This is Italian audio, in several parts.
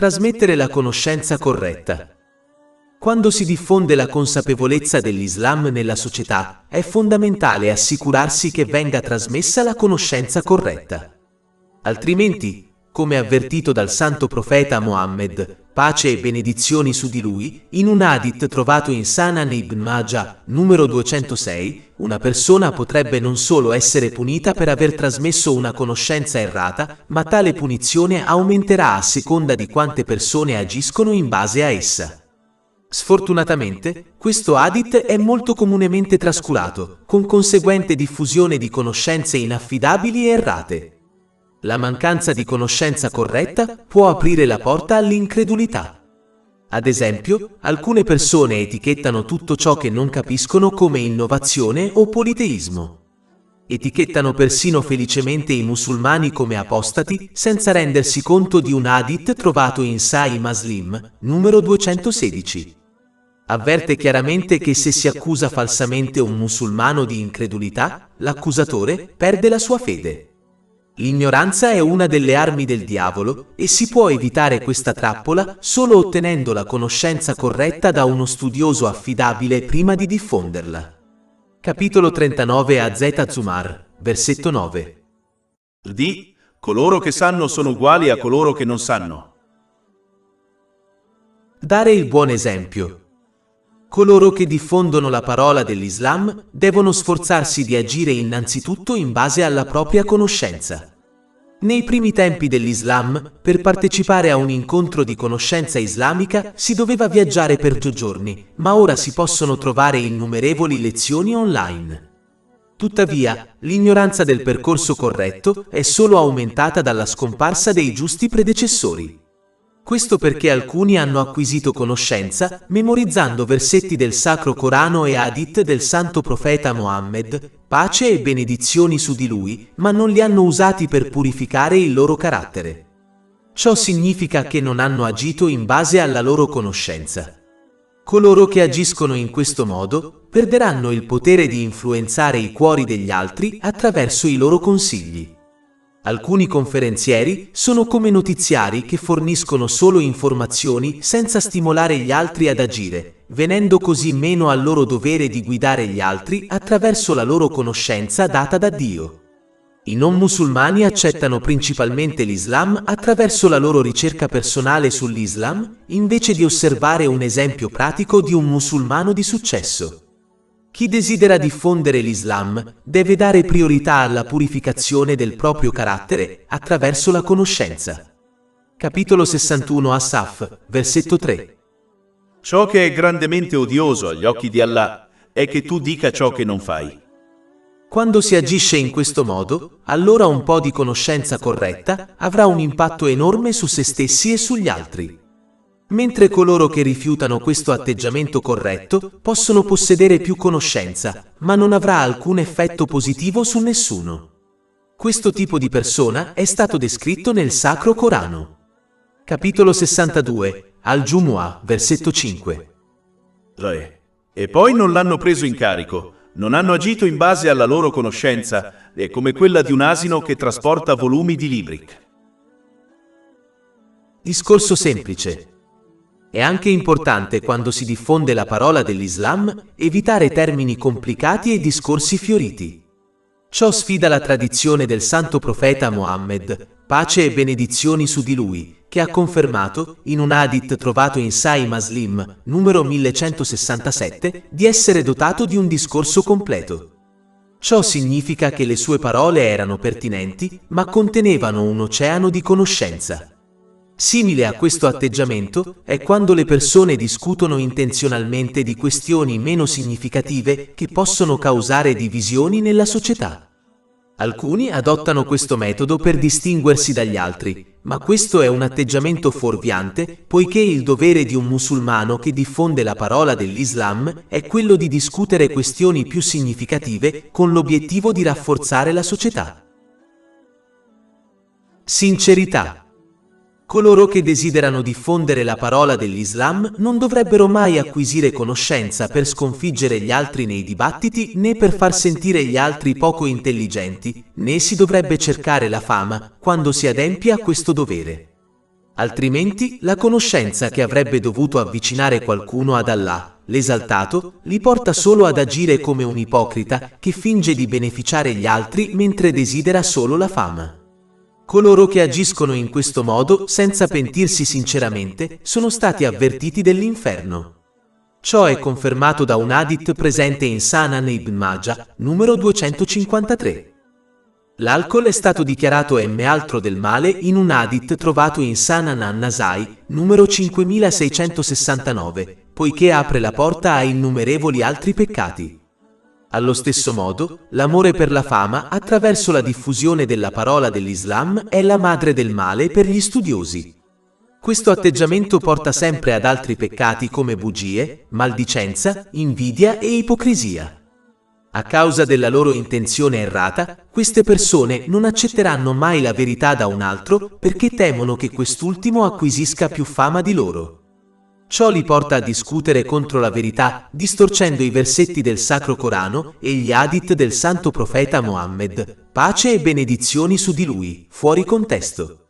Trasmettere la conoscenza corretta. Quando si diffonde la consapevolezza dell'Islam nella società, è fondamentale assicurarsi che venga trasmessa la conoscenza corretta. Altrimenti, come avvertito dal santo profeta Mohammed, pace e benedizioni su di lui, in un hadith trovato in Sunan Ibn Majah, numero 206, una persona potrebbe non solo essere punita per aver trasmesso una conoscenza errata, ma tale punizione aumenterà a seconda di quante persone agiscono in base a essa. Sfortunatamente, questo hadith è molto comunemente trascurato, con conseguente diffusione di conoscenze inaffidabili e errate. La mancanza di conoscenza corretta può aprire la porta all'incredulità. Ad esempio, alcune persone etichettano tutto ciò che non capiscono come innovazione o politeismo. Etichettano persino felicemente i musulmani come apostati, senza rendersi conto di un hadith trovato in Sahih Muslim, numero 216. Avverte chiaramente che se si accusa falsamente un musulmano di incredulità, l'accusatore perde la sua fede. L'ignoranza è una delle armi del diavolo e si può evitare questa trappola solo ottenendo la conoscenza corretta da uno studioso affidabile prima di diffonderla. Capitolo 39 Az Zumar, versetto 9. Di coloro che sanno sono uguali a coloro che non sanno. Dare il buon esempio. Coloro che diffondono la parola dell'Islam devono sforzarsi di agire innanzitutto in base alla propria conoscenza. Nei primi tempi dell'Islam, per partecipare a un incontro di conoscenza islamica si doveva viaggiare per 2 giorni, ma ora si possono trovare innumerevoli lezioni online. Tuttavia, l'ignoranza del percorso corretto è solo aumentata dalla scomparsa dei giusti predecessori. Questo perché alcuni hanno acquisito conoscenza memorizzando versetti del Sacro Corano e hadith del santo profeta Mohammed, pace e benedizioni su di lui, ma non li hanno usati per purificare il loro carattere. Ciò significa che non hanno agito in base alla loro conoscenza. Coloro che agiscono in questo modo perderanno il potere di influenzare i cuori degli altri attraverso i loro consigli. Alcuni conferenzieri sono come notiziari che forniscono solo informazioni senza stimolare gli altri ad agire, venendo così meno al loro dovere di guidare gli altri attraverso la loro conoscenza data da Dio. I non musulmani accettano principalmente l'Islam attraverso la loro ricerca personale sull'Islam, invece di osservare un esempio pratico di un musulmano di successo. Chi desidera diffondere l'Islam deve dare priorità alla purificazione del proprio carattere attraverso la conoscenza. Capitolo 61 As-Saff, versetto 3. Ciò che è grandemente odioso agli occhi di Allah è che tu dica ciò che non fai. Quando si agisce in questo modo, allora un po' di conoscenza corretta avrà un impatto enorme su se stessi e sugli altri. Mentre coloro che rifiutano questo atteggiamento corretto possono possedere più conoscenza, ma non avrà alcun effetto positivo su nessuno. Questo tipo di persona è stato descritto nel Sacro Corano. Capitolo 62, Al-Jumu'ah, versetto 5. E poi non l'hanno preso in carico, non hanno agito in base alla loro conoscenza, è come quella di un asino che trasporta volumi di libri. Discorso semplice. È anche importante quando si diffonde la parola dell'Islam evitare termini complicati e discorsi fioriti. Ciò sfida la tradizione del santo profeta Mohammed, pace e benedizioni su di lui, che ha confermato, in un hadith trovato in Sahih Muslim, numero 1167, di essere dotato di un discorso completo. Ciò significa che le sue parole erano pertinenti, ma contenevano un oceano di conoscenza. Simile a questo atteggiamento è quando le persone discutono intenzionalmente di questioni meno significative che possono causare divisioni nella società. Alcuni adottano questo metodo per distinguersi dagli altri, ma questo è un atteggiamento fuorviante, poiché il dovere di un musulmano che diffonde la parola dell'Islam è quello di discutere questioni più significative con l'obiettivo di rafforzare la società. Sincerità. Coloro che desiderano diffondere la parola dell'Islam non dovrebbero mai acquisire conoscenza per sconfiggere gli altri nei dibattiti né per far sentire gli altri poco intelligenti, né si dovrebbe cercare la fama quando si adempie a questo dovere. Altrimenti, la conoscenza che avrebbe dovuto avvicinare qualcuno ad Allah, l'esaltato, li porta solo ad agire come un ipocrita che finge di beneficiare gli altri mentre desidera solo la fama. Coloro che agiscono in questo modo, senza pentirsi sinceramente, sono stati avvertiti dell'inferno. Ciò è confermato da un hadith presente in Sunan Ibn Majah, numero 253. L'alcol è stato dichiarato altro del male in un hadith trovato in Sunan an-Nasai, numero 5669, poiché apre la porta a innumerevoli altri peccati. Allo stesso modo, l'amore per la fama, attraverso la diffusione della parola dell'Islam, è la madre del male per gli studiosi. Questo atteggiamento porta sempre ad altri peccati come bugie, maldicenza, invidia e ipocrisia. A causa della loro intenzione errata, queste persone non accetteranno mai la verità da un altro perché temono che quest'ultimo acquisisca più fama di loro. Ciò li porta a discutere contro la verità, distorcendo i versetti del Sacro Corano e gli hadith del Santo Profeta Mohammed, pace e benedizioni su di lui, fuori contesto.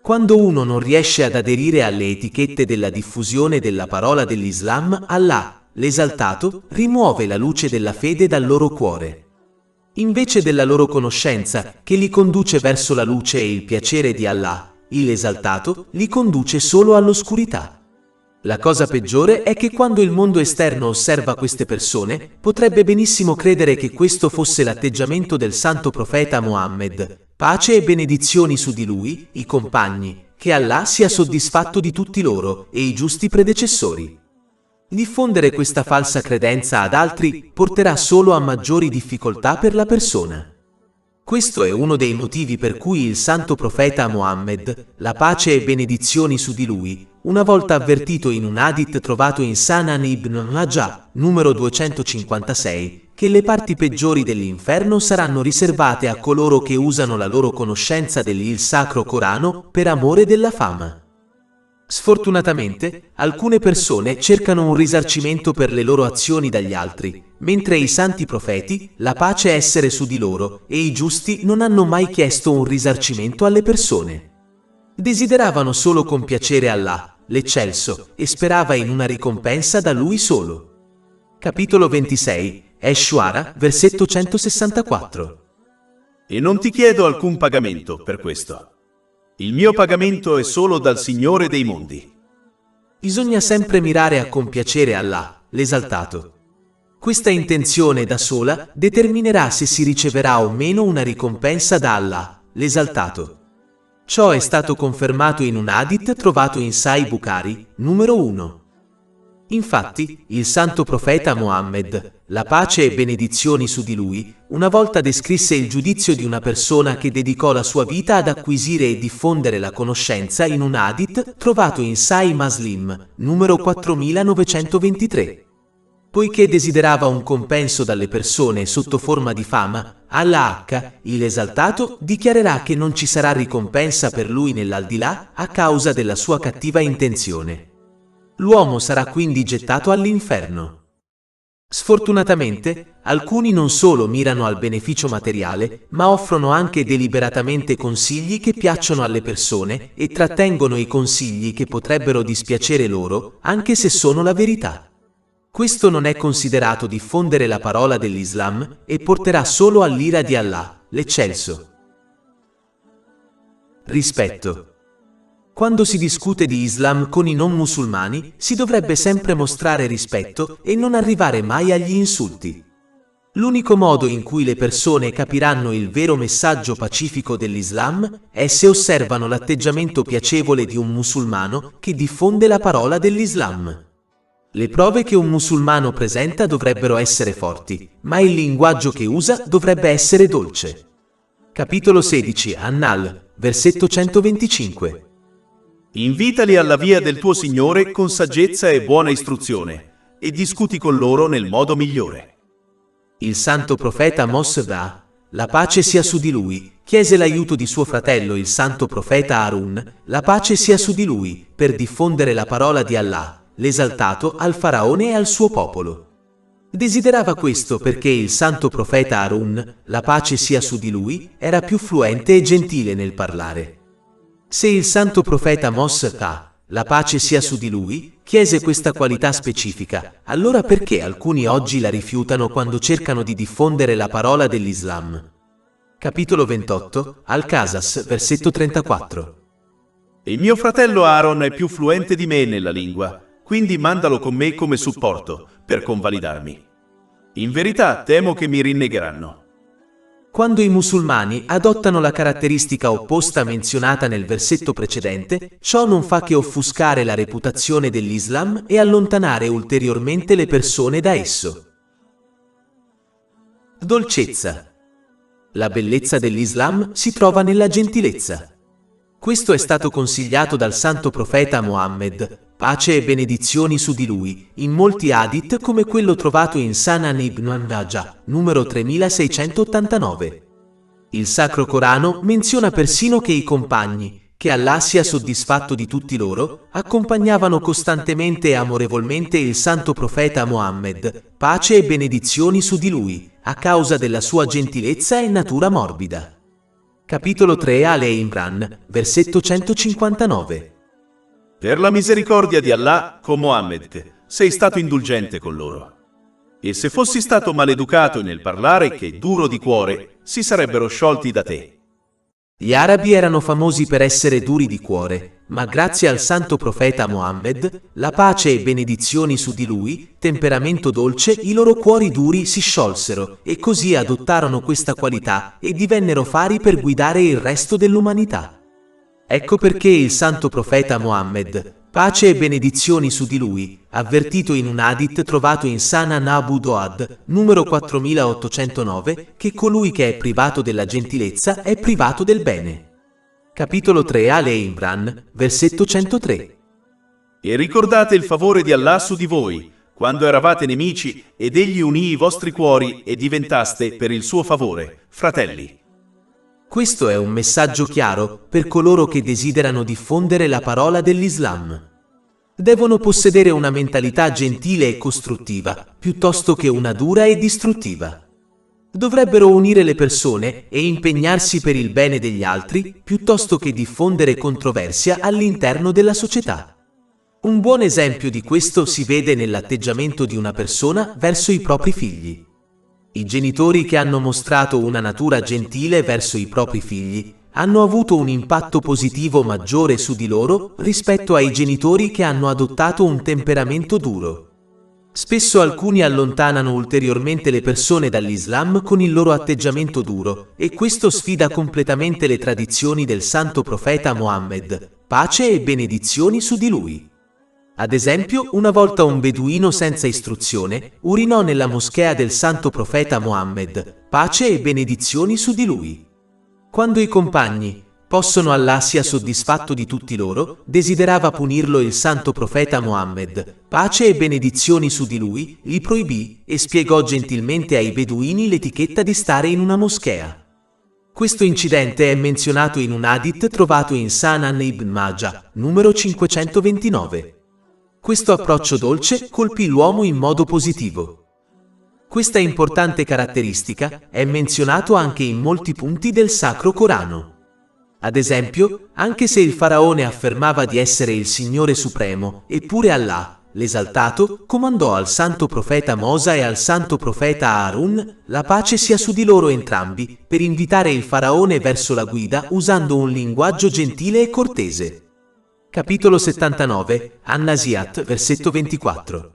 Quando uno non riesce ad aderire alle etichette della diffusione della parola dell'Islam, Allah, l'esaltato, rimuove la luce della fede dal loro cuore. Invece della loro conoscenza, che li conduce verso la luce e il piacere di Allah, l'esaltato li conduce solo all'oscurità. La cosa peggiore è che quando il mondo esterno osserva queste persone, potrebbe benissimo credere che questo fosse l'atteggiamento del Santo Profeta Mohammed, pace e benedizioni su di lui, i compagni, che Allah sia soddisfatto di tutti loro e i giusti predecessori. Diffondere questa falsa credenza ad altri porterà solo a maggiori difficoltà per la persona. Questo è uno dei motivi per cui il Santo Profeta Mohammed, la pace e benedizioni su di lui, una volta avvertito in un hadith trovato in Sunan Ibn Majah, numero 256, che le parti peggiori dell'inferno saranno riservate a coloro che usano la loro conoscenza del Sacro Corano per amore della fama. Sfortunatamente, alcune persone cercano un risarcimento per le loro azioni dagli altri, mentre i santi profeti, la pace essere su di loro, e i giusti non hanno mai chiesto un risarcimento alle persone. Desideravano solo compiacere Allah, l'Eccelso, e sperava in una ricompensa da Lui solo. Capitolo 26, Ash-Shu'ara, versetto 164. E non ti chiedo alcun pagamento per questo. Il mio pagamento è solo dal Signore dei mondi. Bisogna sempre mirare a compiacere Allah, l'esaltato. Questa intenzione da sola determinerà se si riceverà o meno una ricompensa da Allah, l'esaltato. Ciò è stato confermato in un hadith trovato in Sahih Bukhari, numero 1. Infatti, il Santo Profeta Mohammed, la pace e benedizioni su di lui, una volta descrisse il giudizio di una persona che dedicò la sua vita ad acquisire e diffondere la conoscenza in un hadith trovato in Sahih Muslim, numero 4923. Poiché desiderava un compenso dalle persone sotto forma di fama, Allah, l'esaltato, dichiarerà che non ci sarà ricompensa per lui nell'aldilà a causa della sua cattiva intenzione. L'uomo sarà quindi gettato all'inferno. Sfortunatamente, alcuni non solo mirano al beneficio materiale, ma offrono anche deliberatamente consigli che piacciono alle persone e trattengono i consigli che potrebbero dispiacere loro, anche se sono la verità. Questo non è considerato diffondere la parola dell'Islam e porterà solo all'ira di Allah, l'Eccelso. Rispetto. Quando si discute di Islam con i non musulmani, si dovrebbe sempre mostrare rispetto e non arrivare mai agli insulti. L'unico modo in cui le persone capiranno il vero messaggio pacifico dell'Islam è se osservano l'atteggiamento piacevole di un musulmano che diffonde la parola dell'Islam. Le prove che un musulmano presenta dovrebbero essere forti, ma il linguaggio che usa dovrebbe essere dolce. Capitolo 16, An-Nahl, versetto 125. Invitali alla via del tuo Signore con saggezza e buona istruzione, e discuti con loro nel modo migliore. Il santo profeta Mosè, la pace sia su di lui, chiese l'aiuto di suo fratello il santo profeta Harun, la pace sia su di lui, per diffondere la parola di Allah, l'esaltato, al faraone e al suo popolo. Desiderava questo perché il santo profeta Harun, la pace sia su di lui, era più fluente e gentile nel parlare. Se il santo profeta Mosè, la pace sia su di lui, chiese questa qualità specifica, allora perché alcuni oggi la rifiutano quando cercano di diffondere la parola dell'Islam? Capitolo 28, Al-Qasas, versetto 34. Il mio fratello Aaron è più fluente di me nella lingua, quindi mandalo con me come supporto, per convalidarmi. In verità temo che mi rinnegheranno. Quando i musulmani adottano la caratteristica opposta menzionata nel versetto precedente, ciò non fa che offuscare la reputazione dell'Islam e allontanare ulteriormente le persone da esso. Dolcezza. La bellezza dell'Islam si trova nella gentilezza. Questo è stato consigliato dal santo profeta Mohammed, pace e benedizioni su di lui, in molti hadith come quello trovato in Sunan ibn Majah, numero 3689. Il Sacro Corano menziona persino che i compagni, che Allah sia soddisfatto di tutti loro, accompagnavano costantemente e amorevolmente il santo profeta Mohammed, pace e benedizioni su di lui, a causa della sua gentilezza e natura morbida. Capitolo 3 Ale Imran, versetto 159. Per la misericordia di Allah, con Mohammed, sei stato indulgente con loro. E se fossi stato maleducato nel parlare che duro di cuore, si sarebbero sciolti da te. Gli arabi erano famosi per essere duri di cuore, ma grazie al santo profeta Mohammed, la pace e benedizioni su di lui, temperamento dolce, i loro cuori duri si sciolsero e così adottarono questa qualità e divennero fari per guidare il resto dell'umanità. Ecco perché il santo profeta Mohammed, pace e benedizioni su di lui, avvertito in un hadith trovato in Sunan Abu Dawud, numero 4809, che colui che è privato della gentilezza è privato del bene. Capitolo 3 Ale Imran, versetto 103. E ricordate il favore di Allah su di voi, quando eravate nemici ed egli unì i vostri cuori e diventaste, per il suo favore, fratelli. Questo è un messaggio chiaro per coloro che desiderano diffondere la parola dell'Islam. Devono possedere una mentalità gentile e costruttiva, piuttosto che una dura e distruttiva. Dovrebbero unire le persone e impegnarsi per il bene degli altri, piuttosto che diffondere controversia all'interno della società. Un buon esempio di questo si vede nell'atteggiamento di una persona verso i propri figli. I genitori che hanno mostrato una natura gentile verso i propri figli hanno avuto un impatto positivo maggiore su di loro rispetto ai genitori che hanno adottato un temperamento duro. Spesso alcuni allontanano ulteriormente le persone dall'Islam con il loro atteggiamento duro e questo sfida completamente le tradizioni del santo profeta Mohammed, pace e benedizioni su di lui. Ad esempio, una volta un beduino senza istruzione urinò nella moschea del santo profeta Mohammed, pace e benedizioni su di lui. Quando i compagni, possono Allah sia soddisfatto di tutti loro, desiderava punirlo il santo profeta Mohammed, pace e benedizioni su di lui, gli proibì e spiegò gentilmente ai beduini l'etichetta di stare in una moschea. Questo incidente è menzionato in un hadith trovato in Sunan ibn Majah, numero 529. Questo approccio dolce colpì l'uomo in modo positivo. Questa importante caratteristica è menzionato anche in molti punti del Sacro Corano. Ad esempio, anche se il faraone affermava di essere il Signore Supremo, eppure Allah, l'esaltato, comandò al santo profeta Mosa e al santo profeta Harun, la pace sia su di loro entrambi, per invitare il faraone verso la guida usando un linguaggio gentile e cortese. Capitolo 79, An-Naziat, versetto 24.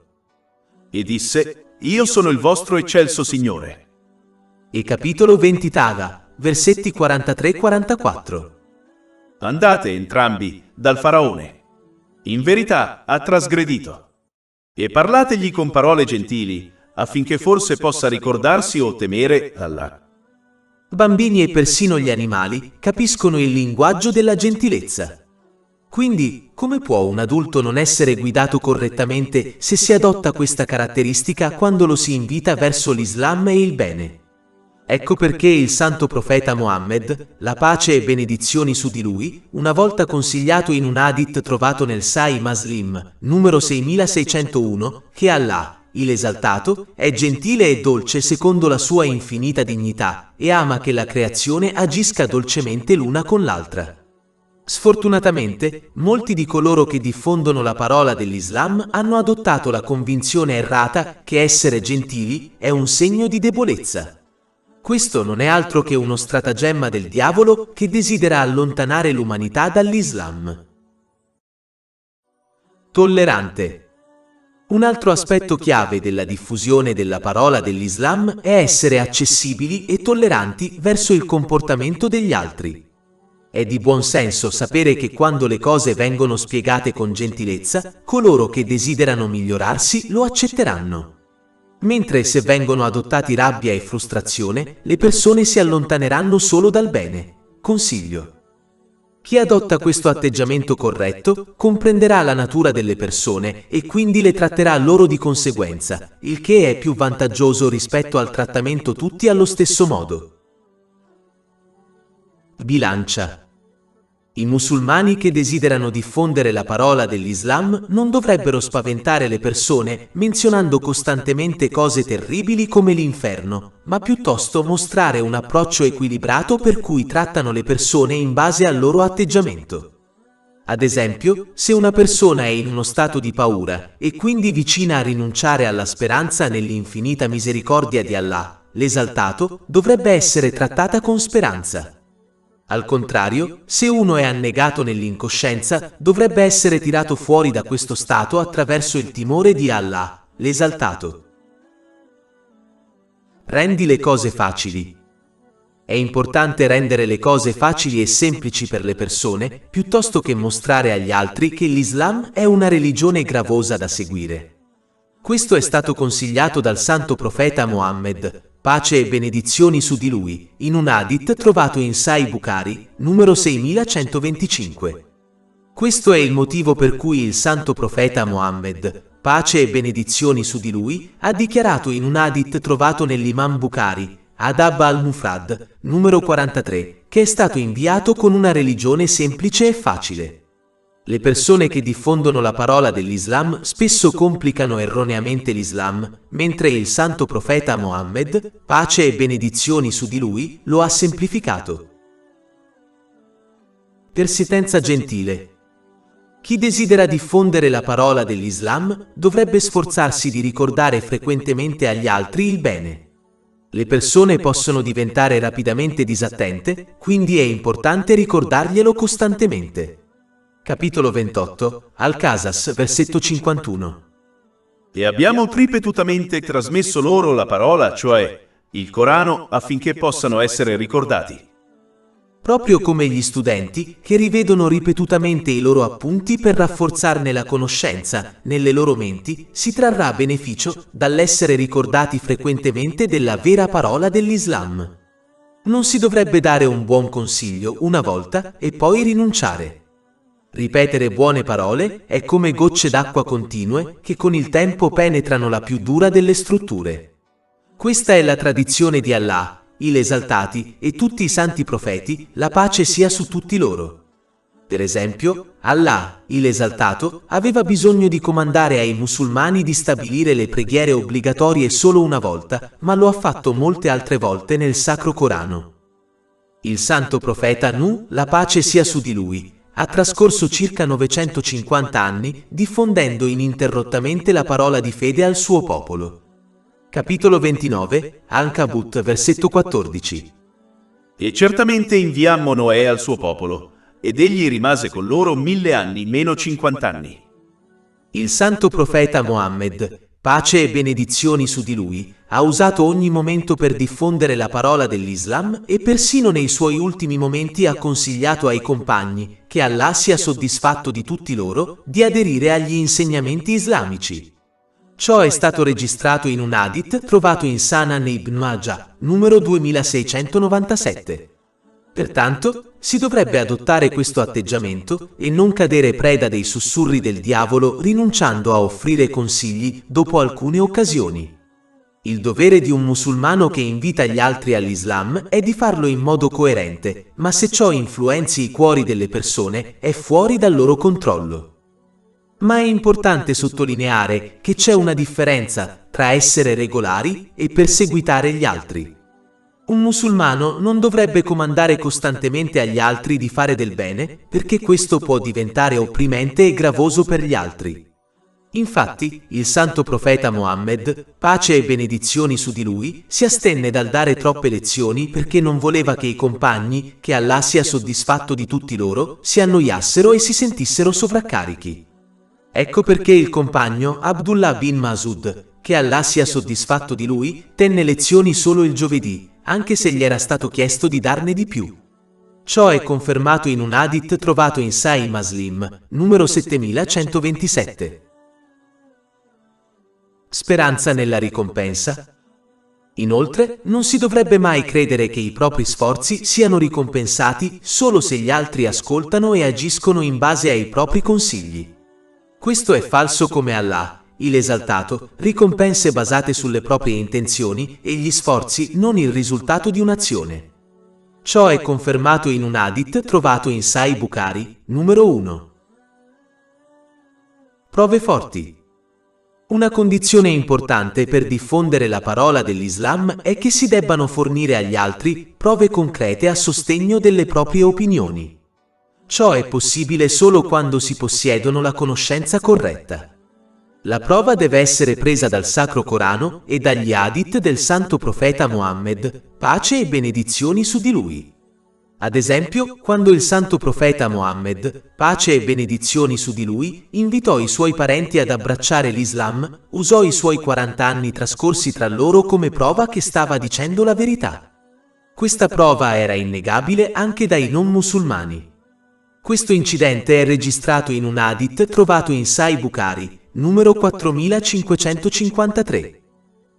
E disse, io sono il vostro eccelso Signore. E capitolo 20 Taga, versetti 43-44. Andate entrambi dal faraone. In verità ha trasgredito. E parlategli con parole gentili, affinché forse possa ricordarsi o temere Allah. Bambini e persino gli animali capiscono il linguaggio della gentilezza. Quindi, come può un adulto non essere guidato correttamente se si adotta questa caratteristica quando lo si invita verso l'Islam e il bene? Ecco perché il santo profeta Mohammed, la pace e benedizioni su di lui, una volta consigliato in un hadith trovato nel Sahih Muslim, numero 6601, che Allah, il esaltato, è gentile e dolce secondo la sua infinita dignità e ama che la creazione agisca dolcemente l'una con l'altra. Sfortunatamente, molti di coloro che diffondono la parola dell'Islam hanno adottato la convinzione errata che essere gentili è un segno di debolezza. Questo non è altro che uno stratagemma del diavolo che desidera allontanare l'umanità dall'Islam. Tollerante. Un altro aspetto chiave della diffusione della parola dell'Islam è essere accessibili e tolleranti verso il comportamento degli altri. È di buon senso sapere che quando le cose vengono spiegate con gentilezza, coloro che desiderano migliorarsi lo accetteranno. Mentre se vengono adottati rabbia e frustrazione, le persone si allontaneranno solo dal bene. Consiglio. Chi adotta questo atteggiamento corretto comprenderà la natura delle persone e quindi le tratterà loro di conseguenza, il che è più vantaggioso rispetto al trattamento tutti allo stesso modo. Bilancia. I musulmani che desiderano diffondere la parola dell'Islam non dovrebbero spaventare le persone menzionando costantemente cose terribili come l'inferno, ma piuttosto mostrare un approccio equilibrato per cui trattano le persone in base al loro atteggiamento. Ad esempio, se una persona è in uno stato di paura e quindi vicina a rinunciare alla speranza nell'infinita misericordia di Allah, l'esaltato, dovrebbe essere trattata con speranza. Al contrario, se uno è annegato nell'incoscienza, dovrebbe essere tirato fuori da questo stato attraverso il timore di Allah, l'esaltato. Rendi le cose facili. È importante rendere le cose facili e semplici per le persone, piuttosto che mostrare agli altri che l'Islam è una religione gravosa da seguire. Questo è stato consigliato dal santo profeta Mohammed, pace e benedizioni su di lui, in un hadith trovato in Sahih Bukhari, numero 6125. Questo è il motivo per cui il santo profeta Mohammed, pace e benedizioni su di lui, ha dichiarato in un hadith trovato nell'Imam Bukhari, Adab al-Mufrad, numero 43, che è stato inviato con una religione semplice e facile. Le persone che diffondono la parola dell'Islam spesso complicano erroneamente l'Islam, mentre il santo profeta Mohammed, pace e benedizioni su di lui, lo ha semplificato. Persistenza gentile. Chi desidera diffondere la parola dell'Islam dovrebbe sforzarsi di ricordare frequentemente agli altri il bene. Le persone possono diventare rapidamente disattente, quindi è importante ricordarglielo costantemente. Capitolo 28, Al-Qasas, versetto 51. E abbiamo ripetutamente trasmesso loro la parola, cioè il Corano, affinché possano essere ricordati. Proprio come gli studenti che rivedono ripetutamente i loro appunti per rafforzarne la conoscenza nelle loro menti, si trarrà beneficio dall'essere ricordati frequentemente della vera parola dell'Islam. Non si dovrebbe dare un buon consiglio una volta e poi rinunciare. Ripetere buone parole è come gocce d'acqua continue che con il tempo penetrano la più dura delle strutture. Questa è la tradizione di Allah, il Esaltati e tutti i santi profeti, la pace sia su tutti loro. Per esempio, Allah, il Esaltato, aveva bisogno di comandare ai musulmani di stabilire le preghiere obbligatorie solo una volta, ma lo ha fatto molte altre volte nel Sacro Corano. Il santo profeta Nuh, la pace sia su di lui, ha trascorso circa 950 anni diffondendo ininterrottamente la parola di fede al suo popolo. Capitolo 29, Ankabut, versetto 14. E certamente inviammo Noè al suo popolo, ed egli rimase con loro 1000 anni meno 50 anni. Il santo profeta Mohammed, pace e benedizioni su di lui, ha usato ogni momento per diffondere la parola dell'Islam e persino nei suoi ultimi momenti ha consigliato ai compagni, che Allah sia soddisfatto di tutti loro, di aderire agli insegnamenti islamici. Ciò è stato registrato in un hadith trovato in Sunan Ibn Majah, numero 2697. Pertanto, si dovrebbe adottare questo atteggiamento e non cadere preda dei sussurri del diavolo rinunciando a offrire consigli dopo alcune occasioni. Il dovere di un musulmano che invita gli altri all'Islam è di farlo in modo coerente, ma se ciò influenzi i cuori delle persone, è fuori dal loro controllo. Ma è importante sottolineare che c'è una differenza tra essere regolari e perseguitare gli altri. Un musulmano non dovrebbe comandare costantemente agli altri di fare del bene, perché questo può diventare opprimente e gravoso per gli altri. Infatti, il santo profeta Mohammed, pace e benedizioni su di lui, si astenne dal dare troppe lezioni perché non voleva che i compagni, che Allah sia soddisfatto di tutti loro, si annoiassero e si sentissero sovraccarichi. Ecco perché il compagno Abdullah bin Mas'ud, che Allah sia soddisfatto di lui, tenne lezioni solo il giovedì, anche se gli era stato chiesto di darne di più. Ciò è confermato in un hadith trovato in Sahih Muslim, numero 7127. Speranza nella ricompensa? Inoltre, non si dovrebbe mai credere che i propri sforzi siano ricompensati solo se gli altri ascoltano e agiscono in base ai propri consigli. Questo è falso come Allah, il esaltato, ricompense basate sulle proprie intenzioni e gli sforzi non il risultato di un'azione. Ciò è confermato in un hadith trovato in Sahih Bukhari, numero 1. Prove forti. Una condizione importante per diffondere la parola dell'Islam è che si debbano fornire agli altri prove concrete a sostegno delle proprie opinioni. Ciò è possibile solo quando si possiedono la conoscenza corretta. La prova deve essere presa dal Sacro Corano e dagli hadith del Santo Profeta Mohammed, pace e benedizioni su di lui. Ad esempio, quando il Santo Profeta Mohammed, pace e benedizioni su di lui, invitò i suoi parenti ad abbracciare l'Islam, usò i suoi 40 anni trascorsi tra loro come prova che stava dicendo la verità. Questa prova era innegabile anche dai non musulmani. Questo incidente è registrato in un hadith trovato in Sahih Bukhari, numero 4553.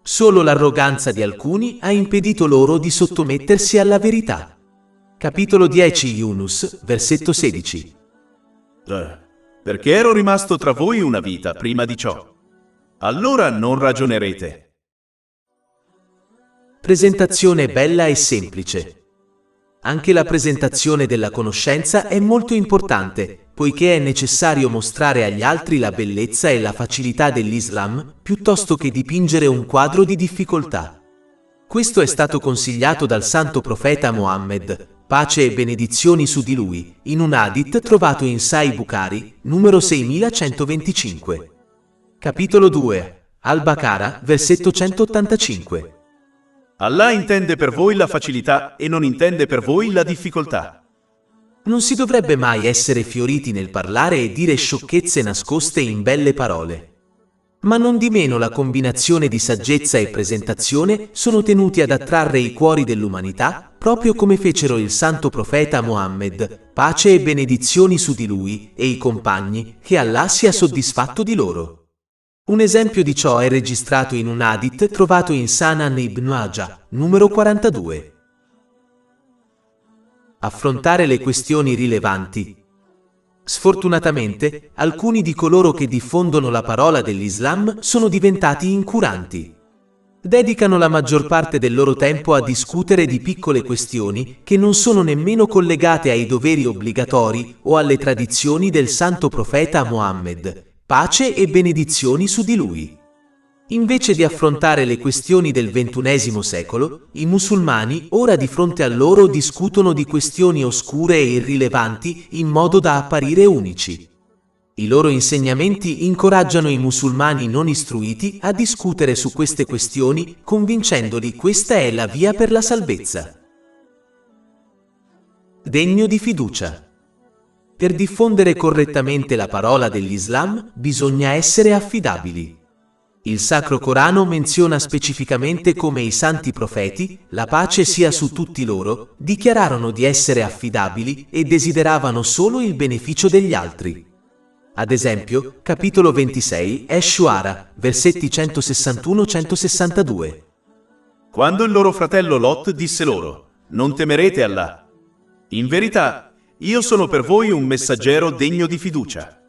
Solo l'arroganza di alcuni ha impedito loro di sottomettersi alla verità. Capitolo 10 Yunus, versetto 16. Perché ero rimasto tra voi una vita prima di ciò. Allora non ragionerete. Presentazione bella e semplice. Anche la presentazione della conoscenza è molto importante, poiché è necessario mostrare agli altri la bellezza e la facilità dell'Islam, piuttosto che dipingere un quadro di difficoltà. Questo è stato consigliato dal Santo Profeta Mohammed, pace e benedizioni su di lui, in un hadith trovato in Sahih Bukhari, numero 6125. Capitolo 2, Al-Baqarah, versetto 185. Allah intende per voi la facilità e non intende per voi la difficoltà. Non si dovrebbe mai essere fioriti nel parlare e dire sciocchezze nascoste in belle parole. Ma non di meno la combinazione di saggezza e presentazione sono tenuti ad attrarre i cuori dell'umanità, proprio come fecero il Santo Profeta Mohammed, pace e benedizioni su di lui, e i compagni, che Allah sia soddisfatto di loro. Un esempio di ciò è registrato in un hadith trovato in Sunan Ibn Majah, numero 42. Affrontare le questioni rilevanti. Sfortunatamente, alcuni di coloro che diffondono la parola dell'Islam sono diventati incuranti. Dedicano la maggior parte del loro tempo a discutere di piccole questioni che non sono nemmeno collegate ai doveri obbligatori o alle tradizioni del Santo Profeta Mohammed, pace e benedizioni su di lui. Invece di affrontare le questioni del XXI secolo, i musulmani ora di fronte a loro discutono di questioni oscure e irrilevanti in modo da apparire unici. I loro insegnamenti incoraggiano i musulmani non istruiti a discutere su queste questioni, convincendoli questa è la via per la salvezza. Degno di fiducia. Per diffondere correttamente la parola dell'Islam bisogna essere affidabili. Il Sacro Corano menziona specificamente come i santi profeti, la pace sia su tutti loro, dichiararono di essere affidabili e desideravano solo il beneficio degli altri. Ad esempio, capitolo 26, Ash-Shu'ara, versetti 161-162. Quando il loro fratello Lot disse loro, non temerete Allah. In verità, io sono per voi un messaggero degno di fiducia.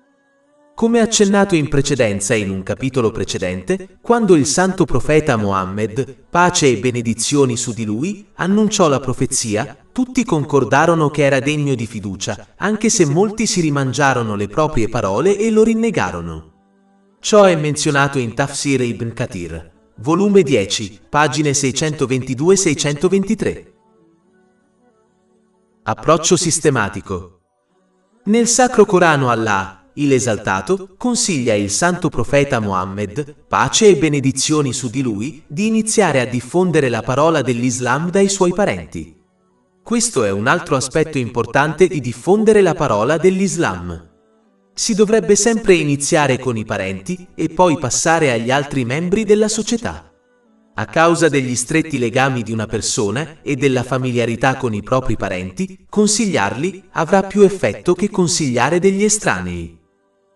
Come accennato in precedenza in un capitolo precedente, quando il santo profeta Mohammed, pace e benedizioni su di lui, annunciò la profezia, tutti concordarono che era degno di fiducia, anche se molti si rimangiarono le proprie parole e lo rinnegarono. Ciò è menzionato in Tafsir ibn Kathir. volume 10, pagine 622-623. Approccio sistematico. Nel Sacro Corano Allah, il Esaltato, consiglia il santo profeta Mohammed, pace e benedizioni su di lui, di iniziare a diffondere la parola dell'Islam dai suoi parenti. Questo è un altro aspetto importante di diffondere la parola dell'Islam. Si dovrebbe sempre iniziare con i parenti e poi passare agli altri membri della società. A causa degli stretti legami di una persona e della familiarità con i propri parenti, consigliarli avrà più effetto che consigliare degli estranei.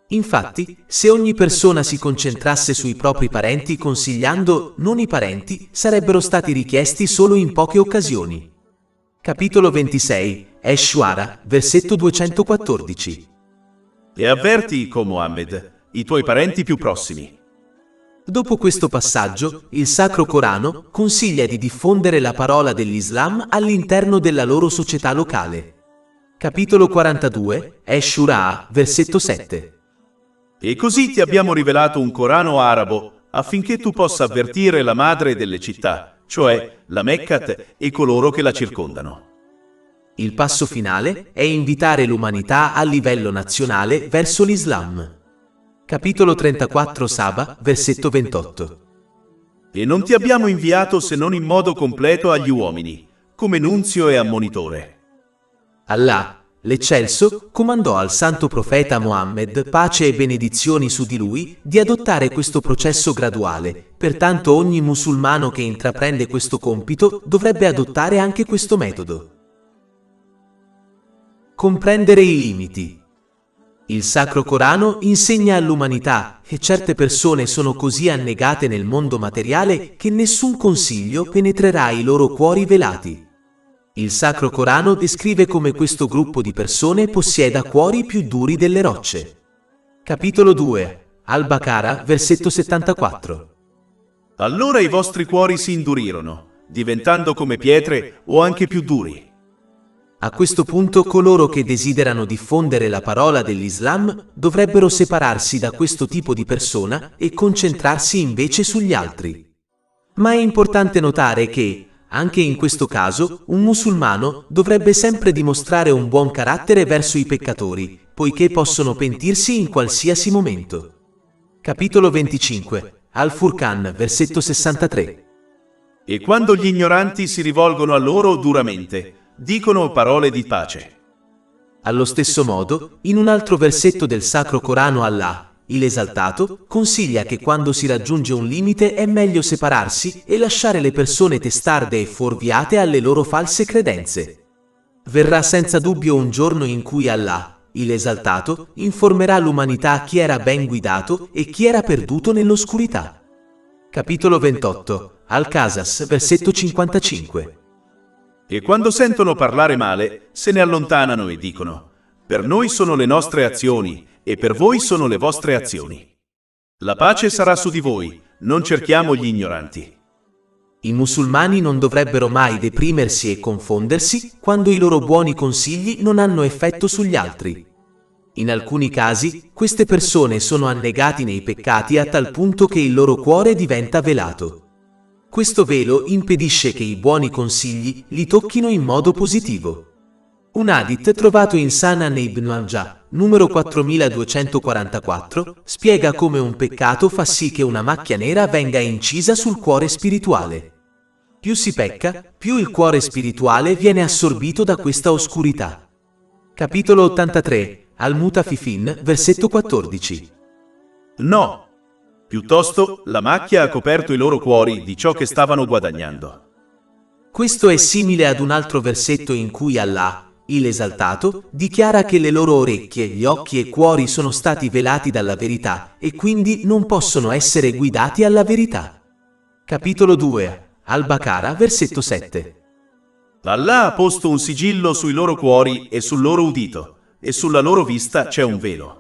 Infatti, se ogni persona si concentrasse sui propri parenti consigliando non i parenti, sarebbero stati richiesti solo in poche occasioni. Capitolo 26, Ash-Shu'ara, versetto 214. E avverti, con Mohammed, i tuoi parenti più prossimi. Dopo questo passaggio, il Sacro Corano consiglia di diffondere la parola dell'Islam all'interno della loro società locale. Capitolo 42, Ash-Shura, versetto 7. E così ti abbiamo rivelato un Corano arabo affinché tu possa avvertire la madre delle città, cioè la Meccat e coloro che la circondano. Il passo finale è invitare l'umanità a livello nazionale verso l'Islam. Capitolo 34 Saba, versetto 28. E non ti abbiamo inviato se non in modo completo agli uomini, come nunzio e ammonitore. Allah, l'Eccelso, comandò al santo profeta Mohammed, pace e benedizioni su di lui, di adottare questo processo graduale. Pertanto ogni musulmano che intraprende questo compito dovrebbe adottare anche questo metodo. Comprendere i limiti. Il Sacro Corano insegna all'umanità che certe persone sono così annegate nel mondo materiale che nessun consiglio penetrerà i loro cuori velati. Il Sacro Corano descrive come questo gruppo di persone possieda cuori più duri delle rocce. Capitolo 2, Al-Baqara, versetto 74. Allora i vostri cuori si indurirono, diventando come pietre o anche più duri. A questo punto coloro che desiderano diffondere la parola dell'Islam dovrebbero separarsi da questo tipo di persona e concentrarsi invece sugli altri. Ma è importante notare che, anche in questo caso, un musulmano dovrebbe sempre dimostrare un buon carattere verso i peccatori, poiché possono pentirsi in qualsiasi momento. Capitolo 25, Al-Furqan, versetto 63. E quando gli ignoranti si rivolgono a loro duramente, dicono parole di pace. Allo stesso modo, in un altro versetto del Sacro Corano Allah, il Esaltato, consiglia che quando si raggiunge un limite è meglio separarsi e lasciare le persone testarde e fuorviate alle loro false credenze. Verrà senza dubbio un giorno in cui Allah, il Esaltato, informerà l'umanità chi era ben guidato e chi era perduto nell'oscurità. Capitolo 28, Al-Qasas, versetto 55. E quando sentono parlare male, se ne allontanano e dicono: per noi sono le nostre azioni e per voi sono le vostre azioni. La pace sarà su di voi, non cerchiamo gli ignoranti. I musulmani non dovrebbero mai deprimersi e confondersi quando i loro buoni consigli non hanno effetto sugli altri. In alcuni casi, queste persone sono annegati nei peccati a tal punto che il loro cuore diventa velato. Questo velo impedisce che i buoni consigli li tocchino in modo positivo. Un hadith trovato in Sunan Ibn Majah, numero 4244, spiega come un peccato fa sì che una macchia nera venga incisa sul cuore spirituale. Più si pecca, più il cuore spirituale viene assorbito da questa oscurità. Capitolo 83, Al-Mutafifin, versetto 14. No! Piuttosto, la macchia ha coperto i loro cuori di ciò che stavano guadagnando. Questo è simile ad un altro versetto in cui Allah, il Esaltato, dichiara che le loro orecchie, gli occhi e cuori sono stati velati dalla verità e quindi non possono essere guidati alla verità. Capitolo 2, Al-Baqara, versetto 7. Allah ha posto un sigillo sui loro cuori e sul loro udito, e sulla loro vista c'è un velo.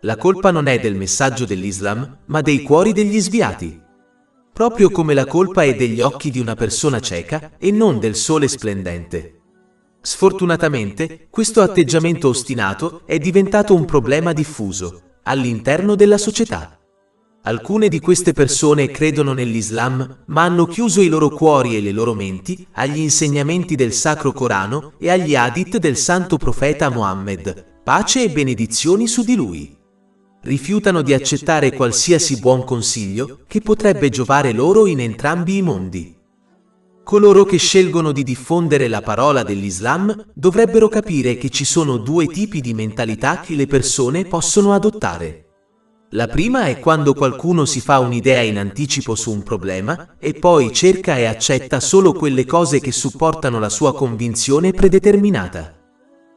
La colpa non è del messaggio dell'Islam, ma dei cuori degli sviati. Proprio come la colpa è degli occhi di una persona cieca e non del sole splendente. Sfortunatamente, questo atteggiamento ostinato è diventato un problema diffuso all'interno della società. Alcune di queste persone credono nell'Islam, ma hanno chiuso i loro cuori e le loro menti agli insegnamenti del Sacro Corano e agli hadith del Santo Profeta Mohammed, pace e benedizioni su di lui. Rifiutano di accettare qualsiasi buon consiglio che potrebbe giovare loro in entrambi i mondi. Coloro che scelgono di diffondere la parola dell'Islam dovrebbero capire che ci sono due tipi di mentalità che le persone possono adottare. La prima è quando qualcuno si fa un'idea in anticipo su un problema e poi cerca e accetta solo quelle cose che supportano la sua convinzione predeterminata.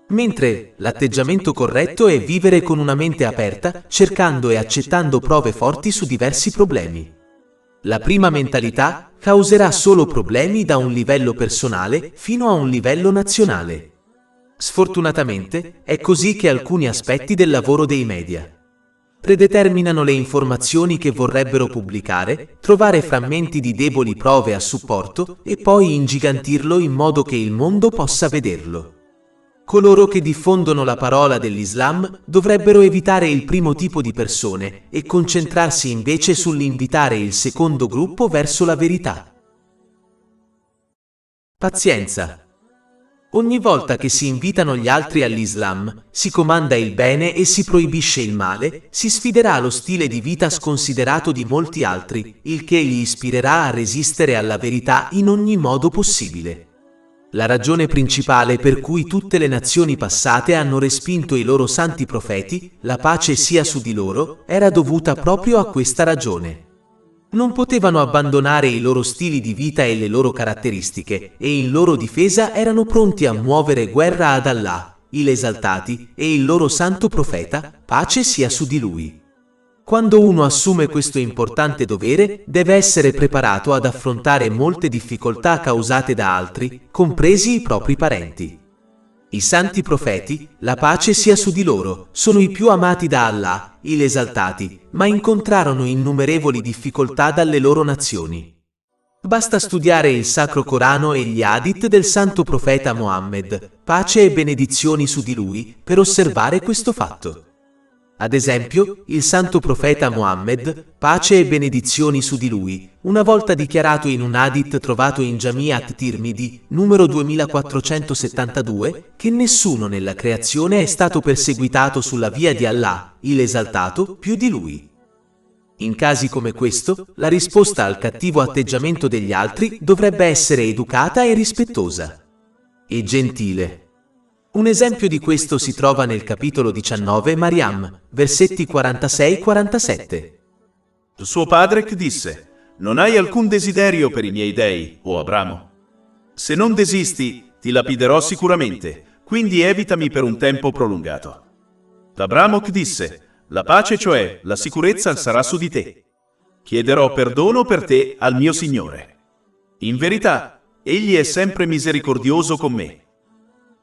Mentre l'atteggiamento corretto è vivere con una mente aperta, cercando e accettando prove forti su diversi problemi. La prima mentalità causerà solo problemi da un livello personale fino a un livello nazionale. Sfortunatamente, è così che alcuni aspetti del lavoro dei media predeterminano le informazioni che vorrebbero pubblicare, trovare frammenti di deboli prove a supporto e poi ingigantirlo in modo che il mondo possa vederlo. Coloro che diffondono la parola dell'Islam dovrebbero evitare il primo tipo di persone e concentrarsi invece sull'invitare il secondo gruppo verso la verità. Pazienza. Ogni volta che si invitano gli altri all'Islam, si comanda il bene e si proibisce il male, si sfiderà lo stile di vita sconsiderato di molti altri, il che gli ispirerà a resistere alla verità in ogni modo possibile. La ragione principale per cui tutte le nazioni passate hanno respinto i loro santi profeti, la pace sia su di loro, era dovuta proprio a questa ragione. Non potevano abbandonare i loro stili di vita e le loro caratteristiche, e in loro difesa erano pronti a muovere guerra ad Allah, il Esaltati, e il loro santo profeta, pace sia su di lui. Quando uno assume questo importante dovere, deve essere preparato ad affrontare molte difficoltà causate da altri, compresi i propri parenti. I santi profeti, la pace sia su di loro, sono i più amati da Allah, il Esaltati, ma incontrarono innumerevoli difficoltà dalle loro nazioni. Basta studiare il Sacro Corano e gli hadith del Santo Profeta Mohammed, pace e benedizioni su di lui, per osservare questo fatto. Ad esempio, il Santo Profeta Mohammed, pace e benedizioni su di lui, una volta dichiarato in un hadith trovato in Jami' at-Tirmidhi, numero 2472, che nessuno nella creazione è stato perseguitato sulla via di Allah, il Esaltato, più di lui. In casi come questo, la risposta al cattivo atteggiamento degli altri dovrebbe essere educata e rispettosa. E gentile. Un esempio di questo si trova nel capitolo 19 Mariam, versetti 46-47. Suo padre disse: «Non hai alcun desiderio per i miei dei, o Abramo? Se non desisti, ti lapiderò sicuramente, quindi evitami per un tempo prolungato». Abramo disse: «La pace, cioè la sicurezza, sarà su di te. Chiederò perdono per te al mio Signore. In verità, Egli è sempre misericordioso con me».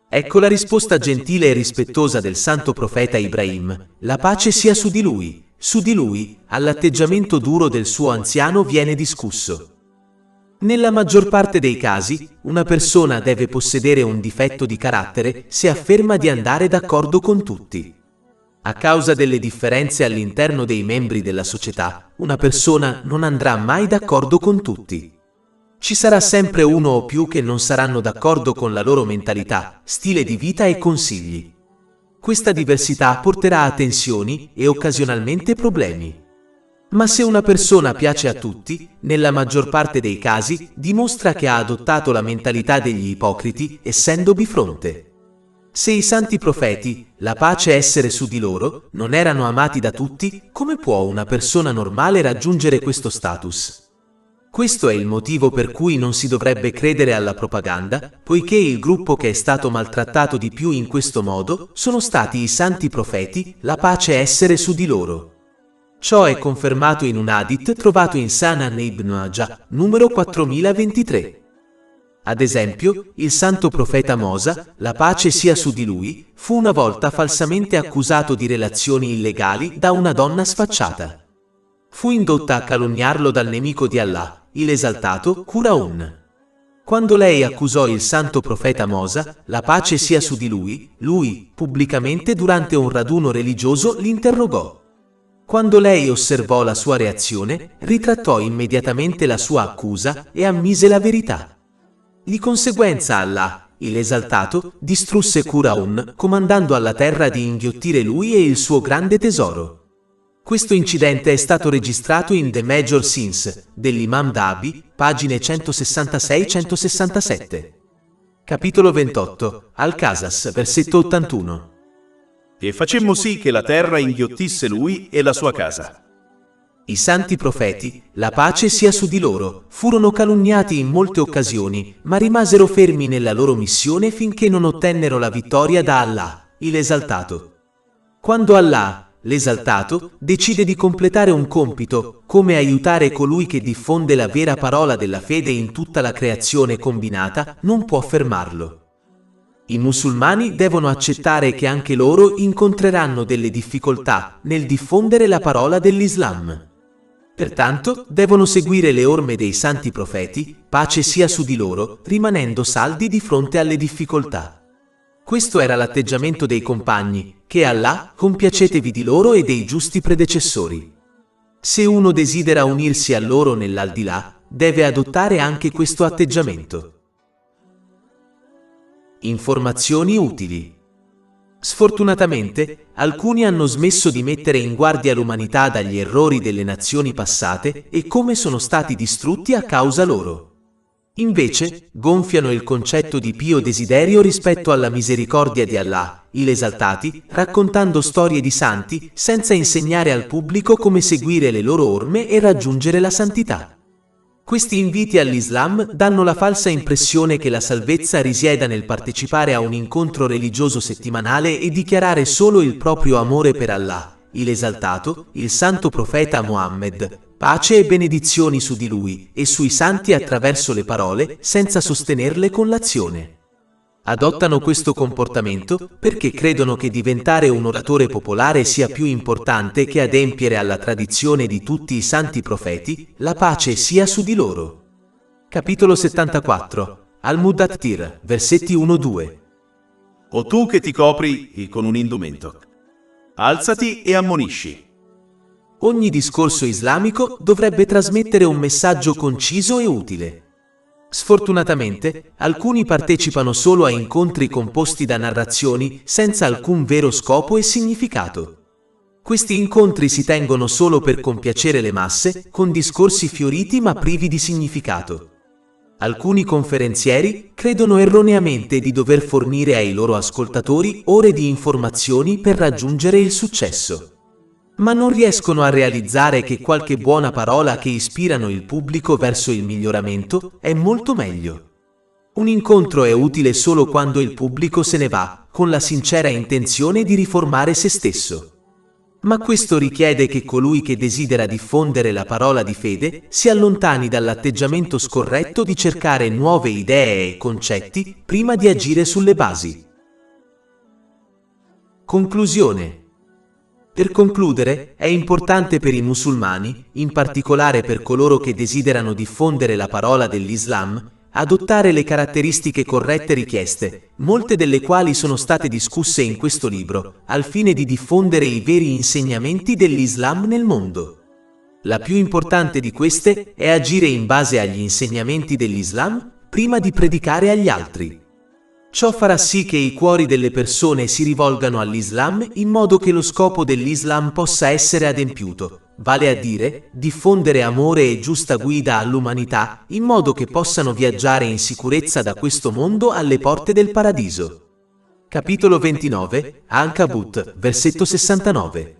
Ecco la risposta gentile e rispettosa del santo profeta Ibrahim: la pace sia su di lui. Su di lui, all'atteggiamento duro del suo anziano viene discusso. Nella maggior parte dei casi, una persona deve possedere un difetto di carattere se afferma di andare d'accordo con tutti. A causa delle differenze all'interno dei membri della società, una persona non andrà mai d'accordo con tutti. Ci sarà sempre uno o più che non saranno d'accordo con la loro mentalità, stile di vita e consigli. Questa diversità porterà a tensioni e occasionalmente problemi. Ma se una persona piace a tutti, nella maggior parte dei casi, dimostra che ha adottato la mentalità degli ipocriti, essendo bifronte. Se i santi profeti, la pace essere su di loro, non erano amati da tutti, come può una persona normale raggiungere questo status? Questo è il motivo per cui non si dovrebbe credere alla propaganda, poiché il gruppo che è stato maltrattato di più in questo modo sono stati i santi profeti, la pace essere su di loro. Ciò è confermato in un hadith trovato in Sunan Ibn Majah, numero 4023. Ad esempio, il santo profeta Mosa, la pace sia su di lui, fu una volta falsamente accusato di relazioni illegali da una donna sfacciata. Fu indotta a calunniarlo dal nemico di Allah, il Esaltato, Qur'an. Quando lei accusò il santo profeta Mosa, la pace sia su di lui, pubblicamente durante un raduno religioso, l'interrogò. Quando lei osservò la sua reazione, ritrattò immediatamente la sua accusa e ammise la verità. Di conseguenza Allah, il esaltato, distrusse Quraun, comandando alla terra di inghiottire lui e il suo grande tesoro. Questo incidente è stato registrato in The Major Sins, dell'Imam Dhabi, pagine 166-167. Capitolo 28, Al-Qasas, versetto 81. E facemmo sì che la terra inghiottisse lui e la sua casa. I santi profeti, la pace sia su di loro, furono calunniati in molte occasioni, ma rimasero fermi nella loro missione finché non ottennero la vittoria da Allah, il esaltato. Quando Allah, l'esaltato, decide di completare un compito, come aiutare colui che diffonde la vera parola della fede in tutta la creazione combinata, non può fermarlo. I musulmani devono accettare che anche loro incontreranno delle difficoltà nel diffondere la parola dell'Islam. Pertanto, devono seguire le orme dei santi profeti, pace sia su di loro, rimanendo saldi di fronte alle difficoltà. Questo era l'atteggiamento dei compagni, che Allah, compiacetevi di loro e dei giusti predecessori. Se uno desidera unirsi a loro nell'aldilà, deve adottare anche questo atteggiamento. Informazioni utili. Sfortunatamente, alcuni hanno smesso di mettere in guardia l'umanità dagli errori delle nazioni passate e come sono stati distrutti a causa loro. Invece, gonfiano il concetto di pio desiderio rispetto alla misericordia di Allah, il esaltati, raccontando storie di santi, senza insegnare al pubblico come seguire le loro orme e raggiungere la santità. Questi inviti all'Islam danno la falsa impressione che la salvezza risieda nel partecipare a un incontro religioso settimanale e dichiarare solo il proprio amore per Allah, il esaltato, il santo profeta Muhammad, pace e benedizioni su di lui e sui santi attraverso le parole, senza sostenerle con l'azione. Adottano questo comportamento perché credono che diventare un oratore popolare sia più importante che adempiere alla tradizione di tutti i santi profeti, la pace sia su di loro. Capitolo 74, Al-Mudaththir, versetti 1-2. O tu che ti copri con un indumento, alzati e ammonisci. Ogni discorso islamico dovrebbe trasmettere un messaggio conciso e utile. Sfortunatamente, alcuni partecipano solo a incontri composti da narrazioni senza alcun vero scopo e significato. Questi incontri si tengono solo per compiacere le masse, con discorsi fioriti ma privi di significato. Alcuni conferenzieri credono erroneamente di dover fornire ai loro ascoltatori ore di informazioni per raggiungere il successo. Ma non riescono a realizzare che qualche buona parola che ispirano il pubblico verso il miglioramento è molto meglio. Un incontro è utile solo quando il pubblico se ne va, con la sincera intenzione di riformare se stesso. Ma questo richiede che colui che desidera diffondere la parola di fede si allontani dall'atteggiamento scorretto di cercare nuove idee e concetti prima di agire sulle basi. Conclusione. Per concludere, è importante per i musulmani, in particolare per coloro che desiderano diffondere la parola dell'Islam, adottare le caratteristiche corrette richieste, molte delle quali sono state discusse in questo libro, al fine di diffondere i veri insegnamenti dell'Islam nel mondo. La più importante di queste è agire in base agli insegnamenti dell'Islam prima di predicare agli altri. Ciò farà sì che i cuori delle persone si rivolgano all'Islam in modo che lo scopo dell'Islam possa essere adempiuto, vale a dire, diffondere amore e giusta guida all'umanità in modo che possano viaggiare in sicurezza da questo mondo alle porte del paradiso. Capitolo 29, Ankabut, versetto 69.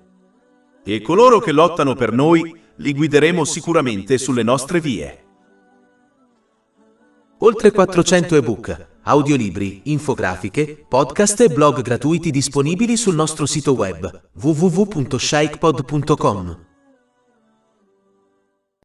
E coloro che lottano per noi li guideremo sicuramente sulle nostre vie. Oltre 400 ebook, audiolibri, infografiche, podcast e blog gratuiti disponibili sul nostro sito web www.shaykhpod.com.